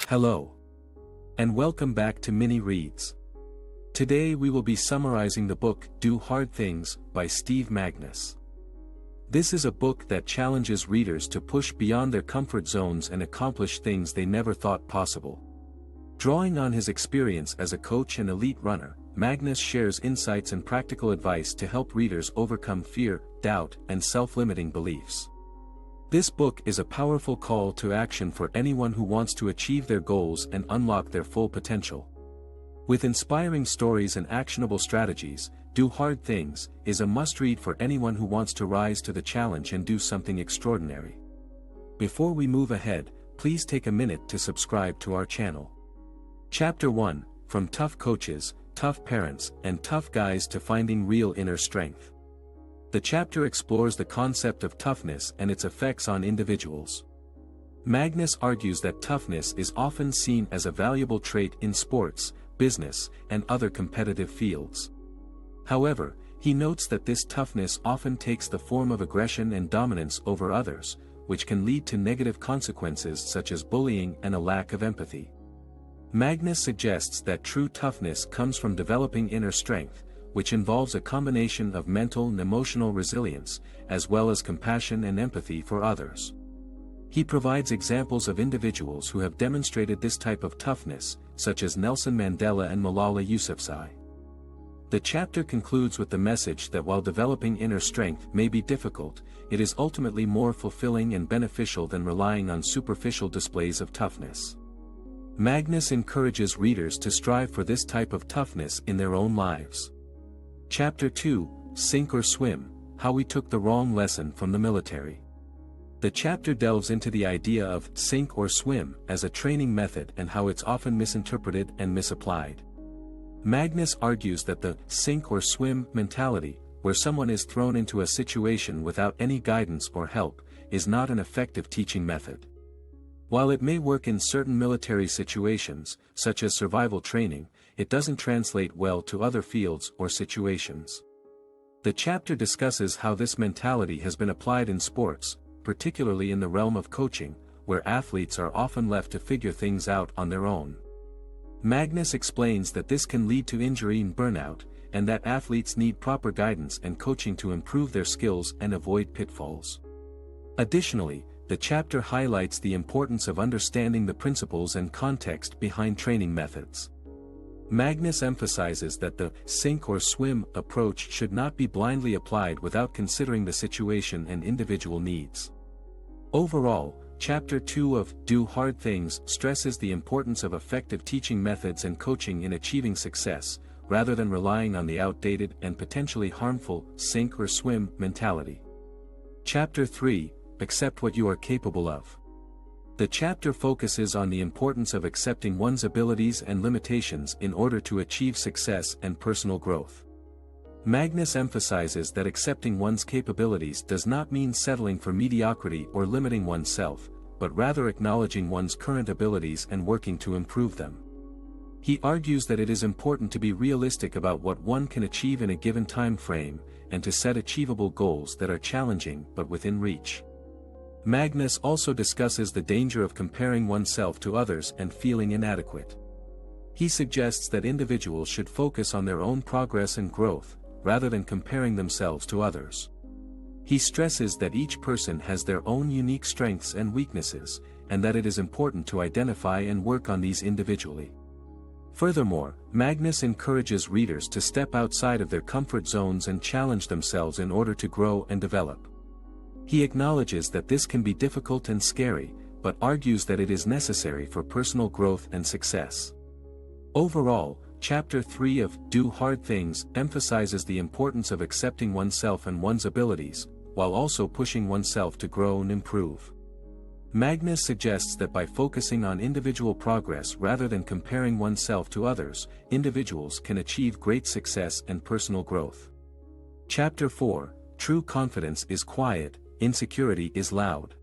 Hello. And welcome back to Mini Reads. Today we will be summarizing the book Do Hard Things by Steve Magness. This is a book that challenges readers to push beyond their comfort zones and accomplish things they never thought possible. Drawing on his experience as a coach and elite runner, Magness shares insights and practical advice to help readers overcome fear, doubt, and self-limiting beliefs. This book is a powerful call to action for anyone who wants to achieve their goals and unlock their full potential. With inspiring stories and actionable strategies, Do Hard Things is a must-read for anyone who wants to rise to the challenge and do something extraordinary. Before we move ahead, please take a minute to subscribe to our channel. Chapter 1, From Tough Coaches, Tough Parents, and Tough Guys to Finding Real Inner Strength. The chapter explores the concept of toughness and its effects on individuals. Magness argues that toughness is often seen as a valuable trait in sports, business, and other competitive fields. However, he notes that this toughness often takes the form of aggression and dominance over others, which can lead to negative consequences such as bullying and a lack of empathy. Magness suggests that true toughness comes from developing inner strength, which involves a combination of mental and emotional resilience, as well as compassion and empathy for others. He provides examples of individuals who have demonstrated this type of toughness, such as Nelson Mandela and Malala Yousafzai. The chapter concludes with the message that while developing inner strength may be difficult, it is ultimately more fulfilling and beneficial than relying on superficial displays of toughness. Magness encourages readers to strive for this type of toughness in their own lives. Chapter 2, Sink or Swim, How We Took the Wrong Lesson from the Military. The chapter delves into the idea of sink or swim as a training method and how it's often misinterpreted and misapplied. Magness argues that the sink or swim mentality, where someone is thrown into a situation without any guidance or help, is not an effective teaching method. While it may work in certain military situations, such as survival training, it doesn't translate well to other fields or situations. The chapter discusses how this mentality has been applied in sports, particularly in the realm of coaching, where athletes are often left to figure things out on their own. Magness explains that this can lead to injury and burnout, and that athletes need proper guidance and coaching to improve their skills and avoid pitfalls. Additionally, the chapter highlights the importance of understanding the principles and context behind training methods. Magness emphasizes that the sink or swim approach should not be blindly applied without considering the situation and individual needs. Overall, Chapter 2 of Do Hard Things stresses the importance of effective teaching methods and coaching in achieving success, rather than relying on the outdated and potentially harmful sink or swim mentality. Chapter 3, Accept What You Are Capable Of. The chapter focuses on the importance of accepting one's abilities and limitations in order to achieve success and personal growth. Magness emphasizes that accepting one's capabilities does not mean settling for mediocrity or limiting oneself, but rather acknowledging one's current abilities and working to improve them. He argues that it is important to be realistic about what one can achieve in a given time frame, and to set achievable goals that are challenging but within reach. Magness also discusses the danger of comparing oneself to others and feeling inadequate. He suggests that individuals should focus on their own progress and growth, rather than comparing themselves to others. He stresses that each person has their own unique strengths and weaknesses, and that it is important to identify and work on these individually. Furthermore, Magness encourages readers to step outside of their comfort zones and challenge themselves in order to grow and develop. He acknowledges that this can be difficult and scary, but argues that it is necessary for personal growth and success. Overall, Chapter 3 of Do Hard Things emphasizes the importance of accepting oneself and one's abilities, while also pushing oneself to grow and improve. Magness suggests that by focusing on individual progress rather than comparing oneself to others, individuals can achieve great success and personal growth. Chapter 4, True Confidence is Quiet, Insecurity is Loud.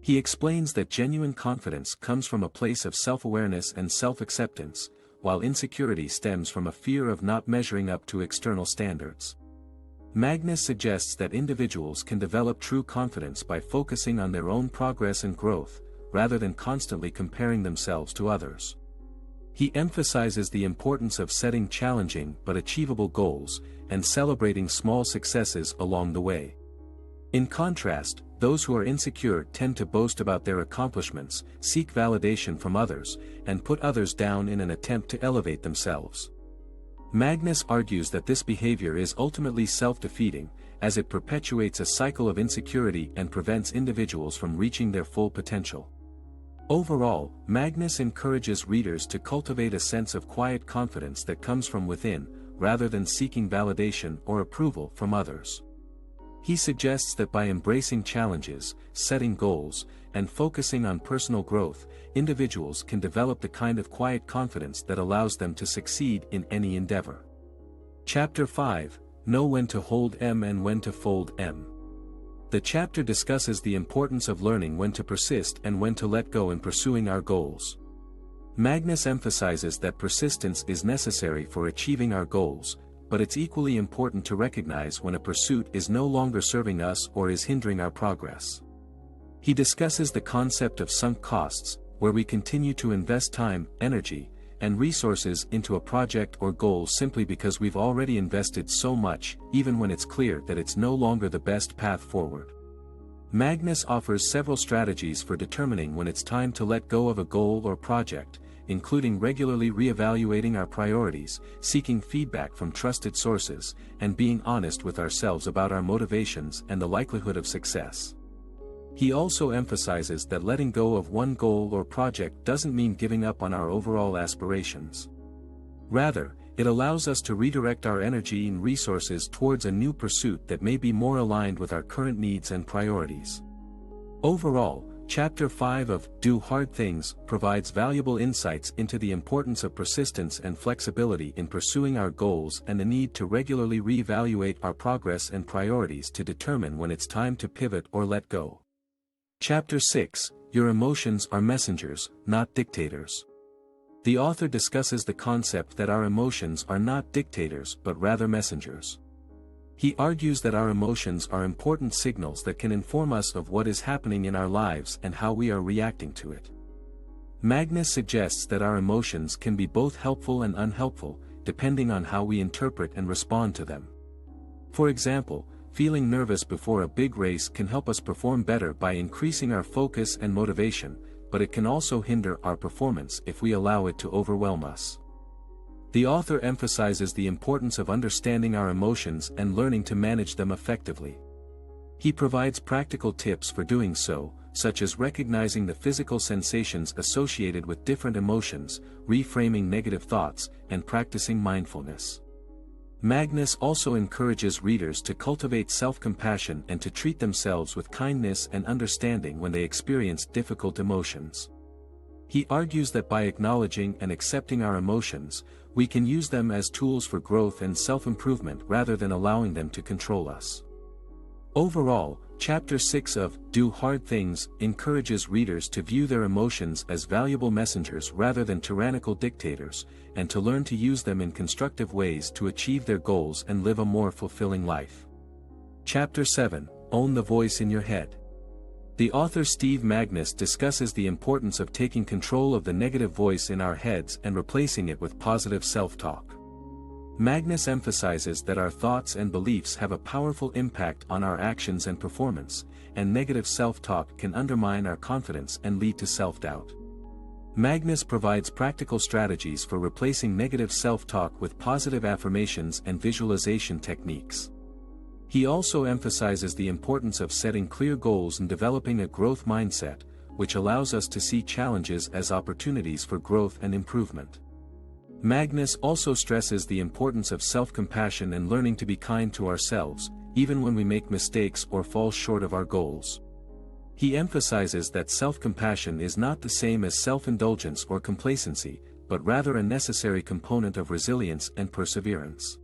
He explains that genuine confidence comes from a place of self-awareness and self-acceptance, while insecurity stems from a fear of not measuring up to external standards. Magness suggests that individuals can develop true confidence by focusing on their own progress and growth, rather than constantly comparing themselves to others. He emphasizes the importance of setting challenging but achievable goals, and celebrating small successes along the way. In contrast, those who are insecure tend to boast about their accomplishments, seek validation from others, and put others down in an attempt to elevate themselves. Magness argues that this behavior is ultimately self-defeating, as it perpetuates a cycle of insecurity and prevents individuals from reaching their full potential. Overall, Magness encourages readers to cultivate a sense of quiet confidence that comes from within, rather than seeking validation or approval from others. He suggests that by embracing challenges, setting goals, and focusing on personal growth, individuals can develop the kind of quiet confidence that allows them to succeed in any endeavor. Chapter 5: Know when to hold M and when to fold M. The chapter discusses the importance of learning when to persist and when to let go in pursuing our goals. Magness emphasizes that persistence is necessary for achieving our goals, but it's equally important to recognize when a pursuit is no longer serving us or is hindering our progress. He discusses the concept of sunk costs, where we continue to invest time, energy, and resources into a project or goal simply because we've already invested so much, even when it's clear that it's no longer the best path forward. Magness offers several strategies for determining when it's time to let go of a goal or project, including regularly reevaluating our priorities, seeking feedback from trusted sources, and being honest with ourselves about our motivations and the likelihood of success. He also emphasizes that letting go of one goal or project doesn't mean giving up on our overall aspirations. Rather, it allows us to redirect our energy and resources towards a new pursuit that may be more aligned with our current needs and priorities. Overall, Chapter 5 of Do Hard Things provides valuable insights into the importance of persistence and flexibility in pursuing our goals and the need to regularly reevaluate our progress and priorities to determine when it's time to pivot or let go. Chapter 6: Your emotions are messengers, not dictators. The author discusses the concept that our emotions are not dictators but rather messengers. He argues that our emotions are important signals that can inform us of what is happening in our lives and how we are reacting to it. Magness suggests that our emotions can be both helpful and unhelpful, depending on how we interpret and respond to them. For example, feeling nervous before a big race can help us perform better by increasing our focus and motivation, but it can also hinder our performance if we allow it to overwhelm us. The author emphasizes the importance of understanding our emotions and learning to manage them effectively. He provides practical tips for doing so, such as recognizing the physical sensations associated with different emotions, reframing negative thoughts, and practicing mindfulness. Magness also encourages readers to cultivate self-compassion and to treat themselves with kindness and understanding when they experience difficult emotions. He argues that by acknowledging and accepting our emotions, we can use them as tools for growth and self-improvement rather than allowing them to control us. Overall, Chapter 6 of Do Hard Things encourages readers to view their emotions as valuable messengers rather than tyrannical dictators, and to learn to use them in constructive ways to achieve their goals and live a more fulfilling life. Chapter 7: Own the Voice in Your Head. The author Steve Magness discusses the importance of taking control of the negative voice in our heads and replacing it with positive self-talk. Magness emphasizes that our thoughts and beliefs have a powerful impact on our actions and performance, and negative self-talk can undermine our confidence and lead to self-doubt. Magness provides practical strategies for replacing negative self-talk with positive affirmations and visualization techniques. He also emphasizes the importance of setting clear goals and developing a growth mindset, which allows us to see challenges as opportunities for growth and improvement. Magness also stresses the importance of self-compassion and learning to be kind to ourselves, even when we make mistakes or fall short of our goals. He emphasizes that self-compassion is not the same as self-indulgence or complacency, but rather a necessary component of resilience and perseverance.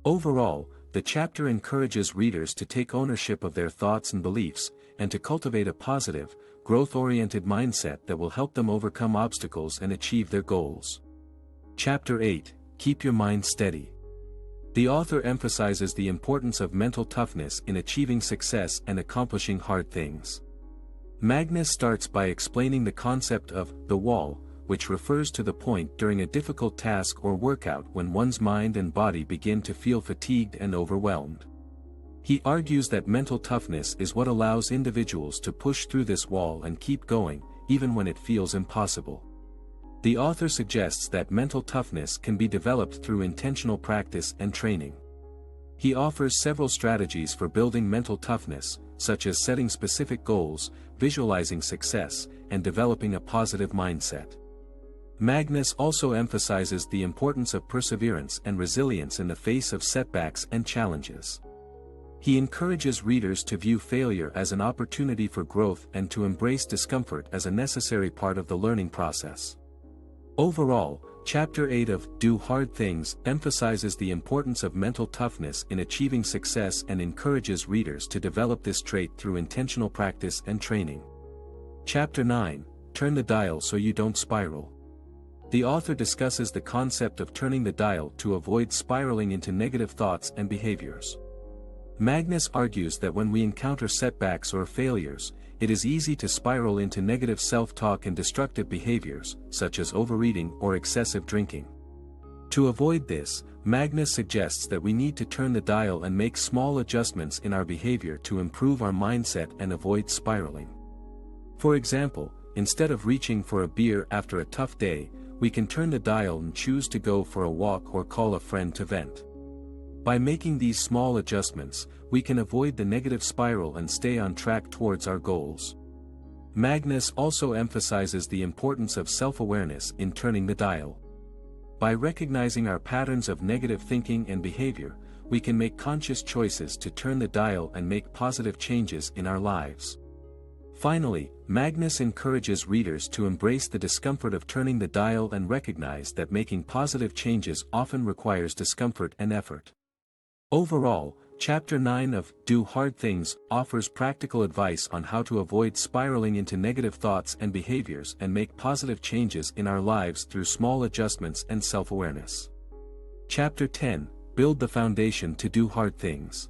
Overall, the chapter encourages readers to take ownership of their thoughts and beliefs, and to cultivate a positive, growth-oriented mindset that will help them overcome obstacles and achieve their goals. Chapter 8: Keep Your Mind Steady. The author emphasizes the importance of mental toughness in achieving success and accomplishing hard things. Magness starts by explaining the concept of the wall, which refers to the point during a difficult task or workout when one's mind and body begin to feel fatigued and overwhelmed. He argues that mental toughness is what allows individuals to push through this wall and keep going, even when it feels impossible. The author suggests that mental toughness can be developed through intentional practice and training. He offers several strategies for building mental toughness, such as setting specific goals, visualizing success, and developing a positive mindset. Magness also emphasizes the importance of perseverance and resilience in the face of setbacks and challenges. He encourages readers to view failure as an opportunity for growth and to embrace discomfort as a necessary part of the learning process. Overall, Chapter 8 of Do Hard Things emphasizes the importance of mental toughness in achieving success and encourages readers to develop this trait through intentional practice and training. Chapter 9, Turn the Dial So You Don't Spiral. The author discusses the concept of turning the dial to avoid spiraling into negative thoughts and behaviors. Magness argues that when we encounter setbacks or failures, it is easy to spiral into negative self-talk and destructive behaviors, such as overeating or excessive drinking. To avoid this, Magness suggests that we need to turn the dial and make small adjustments in our behavior to improve our mindset and avoid spiraling. For example, instead of reaching for a beer after a tough day, we can turn the dial and choose to go for a walk or call a friend to vent. By making these small adjustments, we can avoid the negative spiral and stay on track towards our goals. Magness also emphasizes the importance of self-awareness in turning the dial. By recognizing our patterns of negative thinking and behavior, we can make conscious choices to turn the dial and make positive changes in our lives. Finally, Magness encourages readers to embrace the discomfort of turning the dial and recognize that making positive changes often requires discomfort and effort. Overall, Chapter 9 of Do Hard Things offers practical advice on how to avoid spiraling into negative thoughts and behaviors and make positive changes in our lives through small adjustments and self-awareness. Chapter 10, Build the Foundation to Do Hard Things.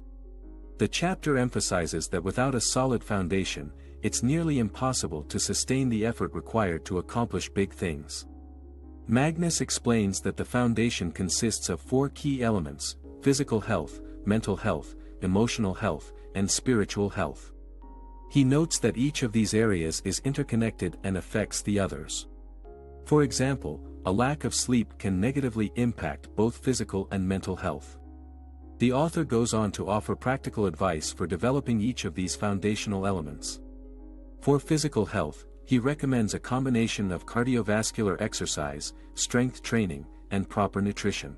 The chapter emphasizes that without a solid foundation, it's nearly impossible to sustain the effort required to accomplish big things. Magness explains that the foundation consists of 4 key elements: physical health, mental health, emotional health, and spiritual health. He notes that each of these areas is interconnected and affects the others. For example, a lack of sleep can negatively impact both physical and mental health. The author goes on to offer practical advice for developing each of these foundational elements. For physical health, he recommends a combination of cardiovascular exercise, strength training, and proper nutrition.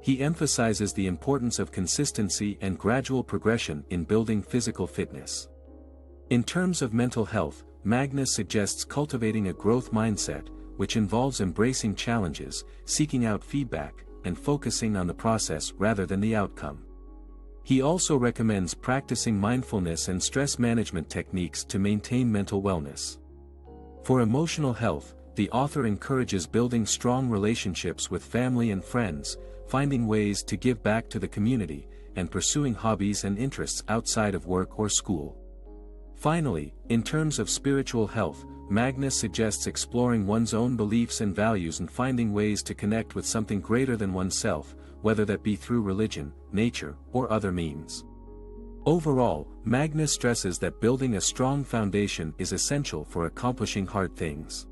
He emphasizes the importance of consistency and gradual progression in building physical fitness. In terms of mental health, Magness suggests cultivating a growth mindset, which involves embracing challenges, seeking out feedback, and focusing on the process rather than the outcome. He also recommends practicing mindfulness and stress management techniques to maintain mental wellness. For emotional health, the author encourages building strong relationships with family and friends, finding ways to give back to the community, and pursuing hobbies and interests outside of work or school. Finally, in terms of spiritual health, Magness suggests exploring one's own beliefs and values and finding ways to connect with something greater than oneself, whether that be through religion, nature, or other means. Overall, Magness stresses that building a strong foundation is essential for accomplishing hard things.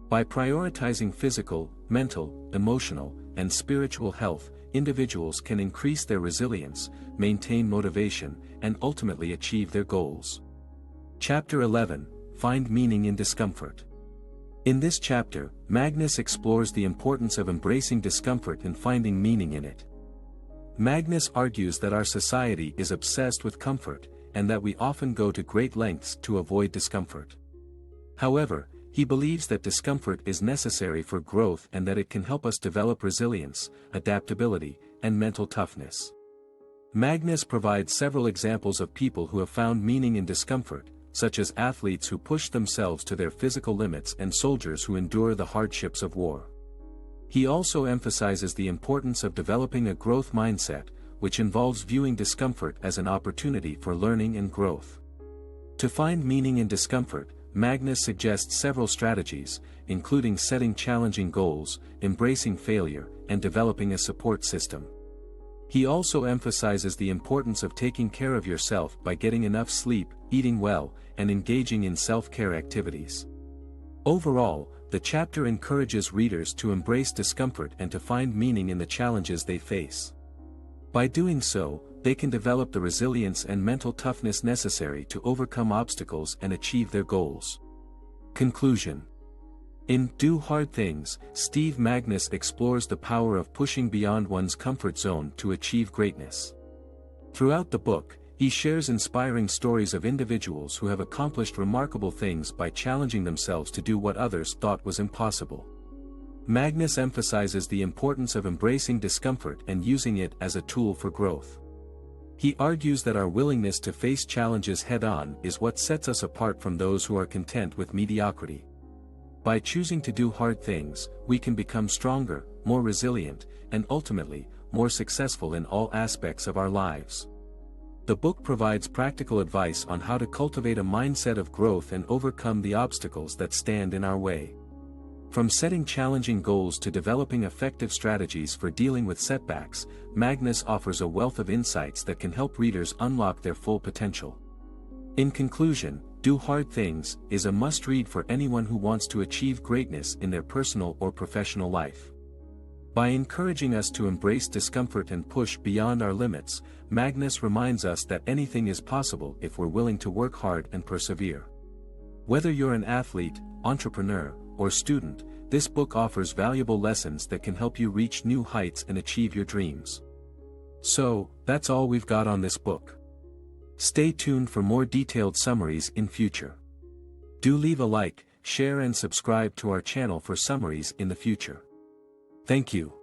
By prioritizing physical, mental, emotional, and spiritual health, individuals can increase their resilience, maintain motivation, and ultimately achieve their goals. Chapter 11, Find Meaning in Discomfort. In this chapter, Magness explores the importance of embracing discomfort and finding meaning in it. Magness argues that our society is obsessed with comfort, and that we often go to great lengths to avoid discomfort. However, he believes that discomfort is necessary for growth and that it can help us develop resilience, adaptability, and mental toughness. Magness provides several examples of people who have found meaning in discomfort, such as athletes who push themselves to their physical limits and soldiers who endure the hardships of war. He also emphasizes the importance of developing a growth mindset, which involves viewing discomfort as an opportunity for learning and growth. To find meaning in discomfort, Magness suggests several strategies, including setting challenging goals, embracing failure, and developing a support system. He also emphasizes the importance of taking care of yourself by getting enough sleep, eating well, and engaging in self-care activities. Overall, the chapter encourages readers to embrace discomfort and to find meaning in the challenges they face. By doing so, they can develop the resilience and mental toughness necessary to overcome obstacles and achieve their goals. Conclusion. In Do Hard Things, Steve Magness explores the power of pushing beyond one's comfort zone to achieve greatness. Throughout the book, he shares inspiring stories of individuals who have accomplished remarkable things by challenging themselves to do what others thought was impossible. Magness emphasizes the importance of embracing discomfort and using it as a tool for growth. He argues that our willingness to face challenges head-on is what sets us apart from those who are content with mediocrity. By choosing to do hard things, we can become stronger, more resilient, and ultimately, more successful in all aspects of our lives. The book provides practical advice on how to cultivate a mindset of growth and overcome the obstacles that stand in our way. From setting challenging goals to developing effective strategies for dealing with setbacks, Magness offers a wealth of insights that can help readers unlock their full potential. In conclusion, Do Hard Things is a must-read for anyone who wants to achieve greatness in their personal or professional life. By encouraging us to embrace discomfort and push beyond our limits, Magness reminds us that anything is possible if we're willing to work hard and persevere. Whether you're an athlete, entrepreneur, or student, this book offers valuable lessons that can help you reach new heights and achieve your dreams. So, that's all we've got on this book. Stay tuned for more detailed summaries in future. Do leave a like, share and subscribe to our channel for summaries in the future. Thank you.